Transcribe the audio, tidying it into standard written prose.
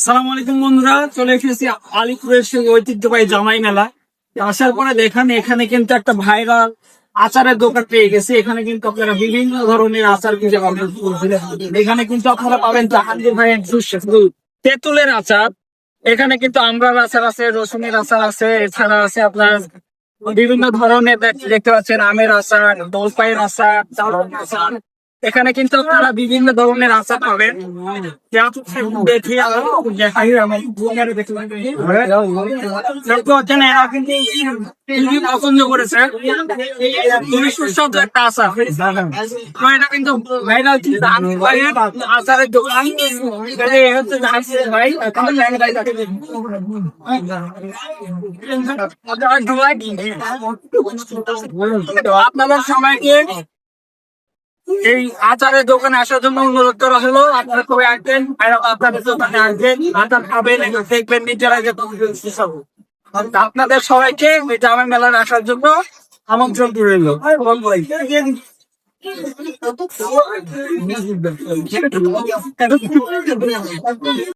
সালাম আলাইকুম বন্ধুরা, চলে এসেছি আলিপুরের সেই ঐতিহ্যবাহী জামাই মেলা। আসার পরে দেখেন এখানে কিন্তু একটা ভাইরাল আচারের দোকান পেয়ে গেছে। এখানে কিন্তু আপনারা বিভিন্ন ধরনের আচার খুঁজে পাবেন। এখানে কিন্তু আপনারা পাবেন জাহাঙ্গীর ভাইয়ের সুস্বাদু তেঁতুলের আচার। এখানে কিন্তু আমড়ার আচার আছে, রসুনের আচার আছে, এছাড়া আছে আপনার বিভিন্ন ধরনের দেখতে পাচ্ছেন আমের আচার, দোলপাইয়ের আচার, চাউলের আচার। এখানে কিন্তু আপনারা বিভিন্ন ধরনের আচার পাবেন। পছন্দ করেছে খুবই সুস্বাদু একটা আচার। এটা কিন্তু আচারের দোকান ভাই আপনাদের সবাইকে এই আচারের দোকানে আসার জন্য অনুরোধ করা হলো। আপনারা খুবই আসবেন, আপনাদের দোকানে আসবেন, আচার খাবেন, দেখবেন নিজেরা যে আপনাদের সবাইকে ওই জামাই মেলায় আসার জন্য আমন্ত্রণ রইল।